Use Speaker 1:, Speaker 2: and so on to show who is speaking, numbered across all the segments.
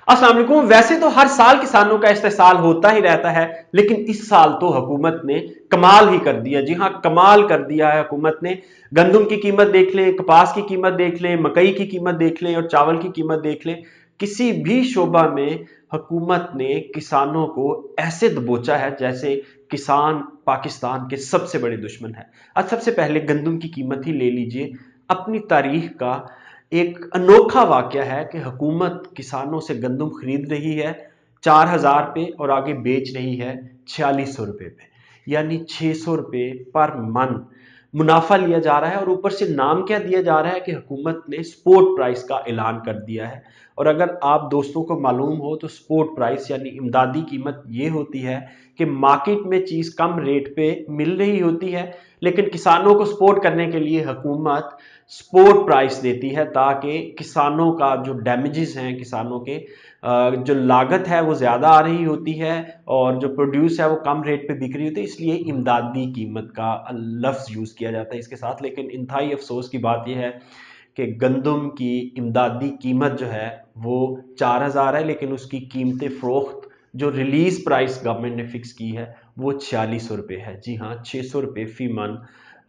Speaker 1: अस्सलाम वालेकुम। वैसे तो हर साल किसानों का इस्तेसाल होता ही रहता है, लेकिन इस साल तो हुकूमत ने कमाल ही कर दिया। जी हाँ, कमाल कर दिया है हुकूमत ने। गंदम की कीमत देख लें, कपास की कीमत देख लें, मकई की कीमत देख लें और चावल की कीमत देख लें। किसी भी शोबा में हुकूमत ने किसानों को ऐसे दबोचा है जैसे किसान पाकिस्तान के सबसे बड़े दुश्मन है। आज सबसे पहले गंदम की कीमत ही ले लीजिए। अपनी तारीख का एक अनोखा वाकया है कि हुकूमत किसानों से गंदम खरीद रही है 4,000 पे और आगे बेच रही है 4600 रुपये पे, यानी 600 रुपये पर मन मुनाफा लिया जा रहा है। और ऊपर से नाम क्या दिया जा रहा है कि हुकूमत ने स्पोर्ट प्राइस का ऐलान कर दिया है। और अगर आप दोस्तों को मालूम हो तो स्पोर्ट प्राइस यानी इमदादी कीमत ये होती है कि मार्केट में चीज़ कम रेट पे मिल रही होती है, लेकिन किसानों को सपोर्ट करने के लिए हुकूमत सपोर्ट प्राइस देती है ताकि किसानों का जो डैमेजेस हैं, किसानों के जो लागत है वो ज़्यादा आ रही होती है और जो प्रोड्यूस है वो कम रेट पे बिक रही होती है, इसलिए इमदादी कीमत का लफ्ज़ यूज़ किया जाता है इसके साथ। लेकिन इंतहाई अफसोस की बात यह है कि गंदम की इमदादी कीमत जो है वो 4,000 है, लेकिन उसकी कीमत फ़रोख्त जो रिलीज़ प्राइस गवर्नमेंट ने फिक्स की है वो 4600 रुपये है। जी हाँ, 600 रुपये फी मन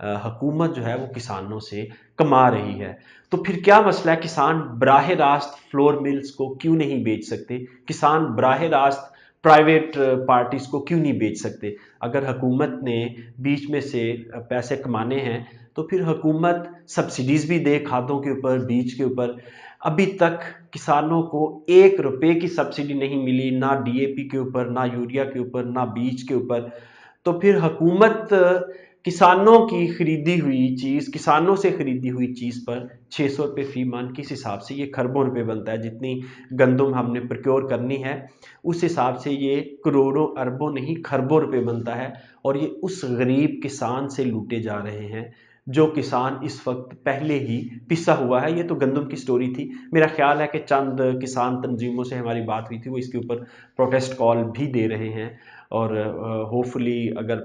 Speaker 1: हुकूमत जो है वो किसानों से कमा रही है। तो फिर क्या मसला है? किसान बराह रास्त फ्लोर मिल्स को क्यों नहीं बेच सकते? किसान बराह रास्त प्राइवेट पार्टीज को क्यों नहीं बेच सकते? अगर हुकूमत ने बीच में से पैसे कमाने हैं तो फिर हुकूमत सब्सिडीज भी दे, खादों के ऊपर, बीज के ऊपर। अभी तक किसानों को 1 रुपए की सब्सिडी नहीं मिली, ना डीएपी के ऊपर, ना यूरिया के ऊपर, ना बीज के ऊपर। तो फिर हुकूमत किसानों की खरीदी हुई चीज़, किसानों से खरीदी हुई चीज़ पर 600 रुपये फी मन, किस हिसाब से ये खरबों रुपए बनता है? जितनी गंदम हमने प्रोक्योर करनी है उस हिसाब से ये करोड़ों अरबों नहीं खरबों रुपए बनता है। और ये उस गरीब किसान से लूटे जा रहे हैं जो किसान इस वक्त पहले ही पिसा हुआ है। ये तो गंदम की स्टोरी थी। मेरा ख्याल है कि चंद किसान तंजीमों से हमारी बात हुई थी, वो इसके ऊपर प्रोटेस्ट कॉल भी दे रहे हैं। और होपफुली अगर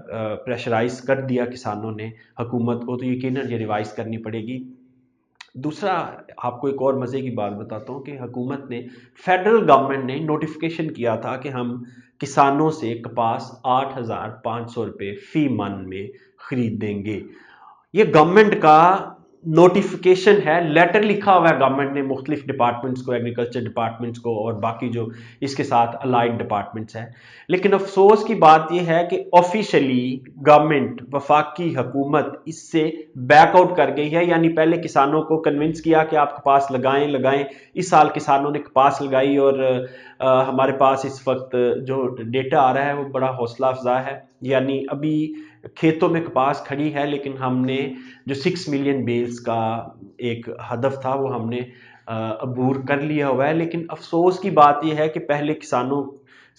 Speaker 1: प्रेशराइज कर दिया किसानों ने हुकूमत को तो यकीनन ये रिवाइज करनी पड़ेगी। दूसरा, आपको एक और मज़े की बात बताता हूँ कि हुकूमत ने, फेडरल गवर्नमेंट ने नोटिफिकेशन किया था कि हम किसानों से कपास 8,500 रुपये फी मन में खरीदेंगे। ये गवर्नमेंट का नोटिफिकेशन है, लेटर लिखा हुआ है गवर्नमेंट ने मुख्तलिफ डिपार्टमेंट्स को, एग्रीकल्चर डिपार्टमेंट्स को और बाकी जो इसके साथ अलाइड डिपार्टमेंट्स हैं। लेकिन अफसोस की बात यह है कि ऑफिशियली गवर्नमेंट, वफाकी हुकूमत इससे बैकआउट कर गई है। यानी पहले किसानों को कन्विंस किया कि आप कपास लगाएं लगाएं। इस साल किसानों ने कपास लगाई और हमारे पास इस वक्त जो डेटा आ रहा है वो बड़ा हौसला अफजा है। यानी अभी खेतों में कपास खड़ी है, लेकिन हमने जो 6 मिलियन बेल्स का एक हदफ था वो हमने अबूर कर लिया हुआ है। लेकिन अफसोस की बात यह है कि पहले किसानों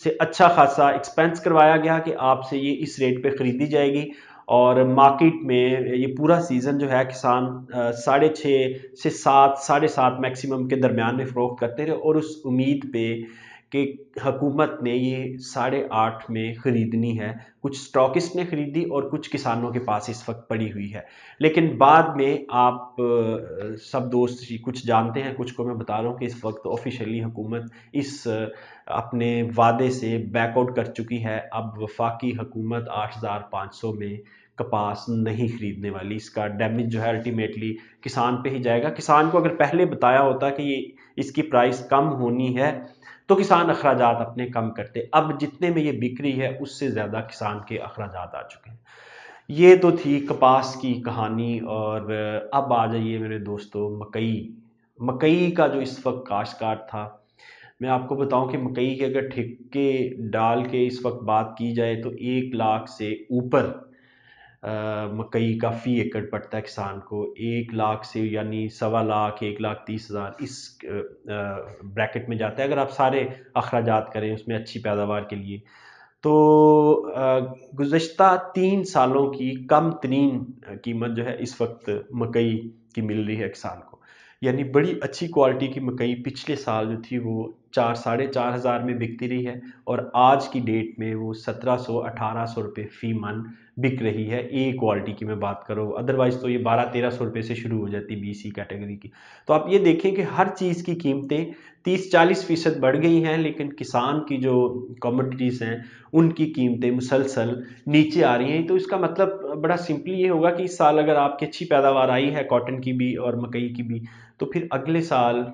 Speaker 1: से अच्छा खासा एक्सपेंस करवाया गया कि आपसे ये इस रेट पे खरीदी जाएगी और मार्केट में ये पूरा सीज़न जो है किसान 6.5 से 7, 7.5 मैक्सिमम के दरमियान में फ़रोख्त करते रहे और उस उम्मीद पे कि हुकूमत ने ये 8.5 में ख़रीदनी है। कुछ स्टॉकिस्ट ने खरीदी और कुछ किसानों के पास इस वक्त पड़ी हुई है। लेकिन बाद में आप सब दोस्त कुछ जानते हैं, कुछ को मैं बता रहा हूँ कि इस वक्त ऑफिशियली हुकूमत इस अपने वादे से बैकआउट कर चुकी है। अब वफाकी हुकूमत 8,500 में कपास नहीं खरीदने वाली। इसका डैमेज जो है अल्टीमेटली किसान पे ही जाएगा। किसान को अगर पहले बताया होता कि ये इसकी प्राइस कम होनी है तो किसान अखराजात अपने कम करते। अब जितने में ये बिक रही है उससे ज़्यादा किसान के अखराजात आ चुके हैं। ये तो थी कपास की कहानी। और अब आ जाइए मेरे दोस्तों मकई। मकई का जो इस वक्त काश्तकार था, मैं आपको बताऊं कि मकई के अगर ठेके डाल के इस वक्त बात की जाए तो 1 लाख से ऊपर मकई का फी एकड़ पड़ता है किसान को। 1 लाख से यानी 1.25 लाख, 1,30,000 इस ब्रैकेट में जाता है अगर आप सारे अखराजात करें उसमें अच्छी पैदावार के लिए। तो गुज़श्ता 3 सालों की कम तरीन कीमत जो है इस वक्त मकई की मिल रही है किसान को। यानी बड़ी अच्छी क्वालिटी की मकई पिछले साल जो थी वो 4 साढ़े 4,000 में बिकती रही है और आज की डेट में वो 1700-1800 रुपये फी मन बिक रही है। ए क्वालिटी की मैं बात करूँ, अदरवाइज़ तो ये 1200-1300 रुपये से शुरू हो जाती है BC कैटेगरी की। तो आप ये देखें कि हर चीज़ की कीमतें 30-40% बढ़ गई हैं, लेकिन किसान की जो कमोडिटीज़ हैं उनकी कीमतें मुसलसल नीचे आ रही हैं। तो इसका मतलब बड़ा सिंपली ये होगा कि इस साल अगर आपकी अच्छी पैदावार आई है कॉटन की भी और मकई की भी, तो फिर अगले साल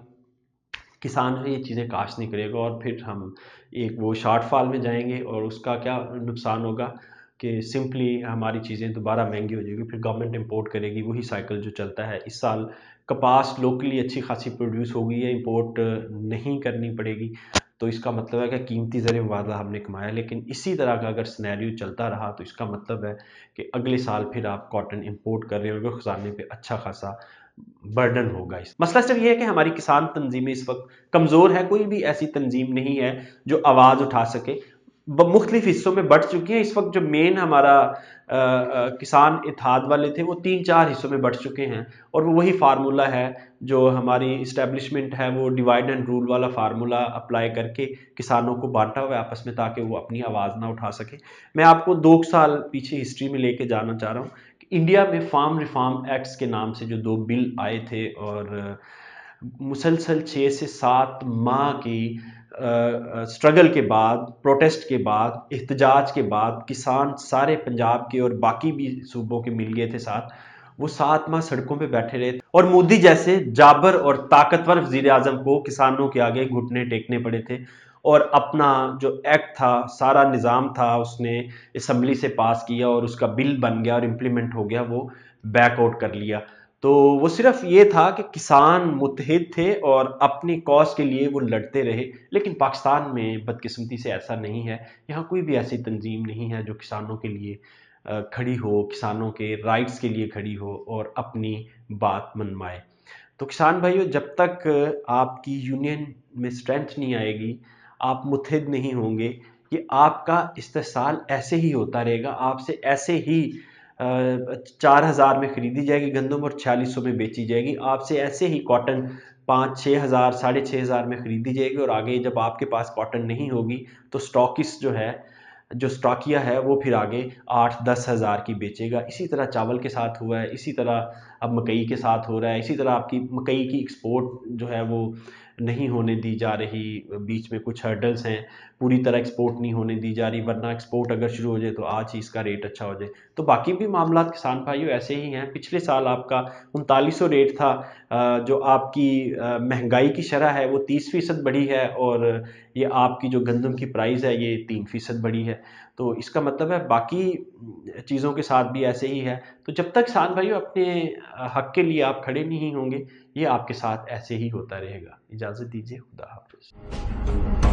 Speaker 1: किसान जो है ये चीज़ें काश्त नहीं करेगा और फिर हम एक वो शॉर्टफॉल में जाएंगे और उसका क्या नुकसान होगा कि सिंपली हमारी चीज़ें दोबारा महंगी हो जाएगी, फिर गवर्नमेंट इंपोर्ट करेगी, वही साइकिल जो चलता है। इस साल कपास लोकली अच्छी खासी प्रोड्यूस हो गई है, इंपोर्ट नहीं करनी पड़ेगी, तो इसका मतलब है कि कीमती ज़र मुबादला हमने कमाया। लेकिन इसी तरह का अगर सिनेरियो चलता रहा तो इसका मतलब है कि अगले साल फिर आप कॉटन इंपोर्ट कर रहे होगे, खजाने पे अच्छा खासा बर्डन होगा। इस मसला सिर्फ ये है कि हमारी किसान तंजीमें इस वक्त कमज़ोर है, कोई भी ऐसी तंजीम नहीं है जो आवाज़ उठा सके। मुख्तलिफ हिस्सों में बढ़ चुकी है। इस वक्त जो मेन हमारा किसान इत्तेहाद वाले थे वो 3-4 हिस्सों में बढ़ चुके हैं और वो वही फार्मूला है जो हमारी इस्टेब्लिशमेंट है, वो डिवाइड एंड रूल वाला फार्मूला अप्लाई करके किसानों को बांटा हुआ है आपस में ताकि वो अपनी आवाज़ ना उठा सके। मैं आपको 2 साल पीछे हिस्ट्री में लेके जाना चाह रहा हूँ कि इंडिया में फार्म रिफॉर्म एक्ट्स के नाम से जो 2 बिल आए थे और मुसलसल 6 से 7 माह की स्ट्रगल के बाद, प्रोटेस्ट के बाद, एहतजाज के बाद किसान सारे पंजाब के और बाकी भी सूबों के मिल गए थे साथ। वो 7 माह सड़कों पे बैठे रहे और मोदी जैसे जाबर और ताकतवर वजीर आजम को किसानों के आगे घुटने टेकने पड़े थे और अपना जो एक्ट था, सारा निज़ाम था, उसने असम्बली से पास किया और उसका बिल बन गया और इम्प्लीमेंट हो गया, वो बैकआउट कर लिया। तो वो सिर्फ ये था कि किसान मुत्तहिद थे और अपनी कॉज के लिए वो लड़ते रहे। लेकिन पाकिस्तान में बदकिस्मती से ऐसा नहीं है। यहाँ कोई भी ऐसी तंजीम नहीं है जो किसानों के लिए खड़ी हो, किसानों के राइट्स के लिए खड़ी हो और अपनी बात मनवाए। तो किसान भाइयों, जब तक आपकी यूनियन में स्ट्रेंथ नहीं आएगी, आप मुत्तहिद नहीं होंगे, ये आपका इस्तेसाल ऐसे ही होता रहेगा। आपसे ऐसे ही 4,000 में खरीदी जाएगी गंदम और 4600 में बेची जाएगी। आपसे ऐसे ही कॉटन 5-6 हज़ार, 6,500 में खरीदी जाएगी और आगे जब आपके पास कॉटन नहीं होगी तो स्टॉकिस्ट जो है, जो स्टॉकिया है, वो फिर आगे 8-10 हज़ार की बेचेगा। इसी तरह चावल के साथ हुआ है, इसी तरह अब मकई के साथ हो रहा है। इसी तरह आपकी मकई की एक्सपोर्ट जो है वो नहीं होने दी जा रही, बीच में कुछ हर्डल्स हैं, पूरी तरह एक्सपोर्ट नहीं होने दी जा रही, वरना एक्सपोर्ट अगर शुरू हो जाए तो आज ही इसका रेट अच्छा हो जाए। तो बाकी भी मामला किसान भाइयों ऐसे ही हैं। पिछले साल आपका 3900 रेट था, जो आपकी महंगाई की शरह है वो 30% बढ़ी है और ये आपकी जो गंदम की प्राइस है ये 3% बढ़ी है। तो इसका मतलब है बाकी चीज़ों के साथ भी ऐसे ही है। तो जब तक किसान भाइयों अपने हक के लिए आप खड़े नहीं होंगे, ये आपके साथ ऐसे ही होता रहेगा। इजाज़त दीजिए, खुदा हाफिज़।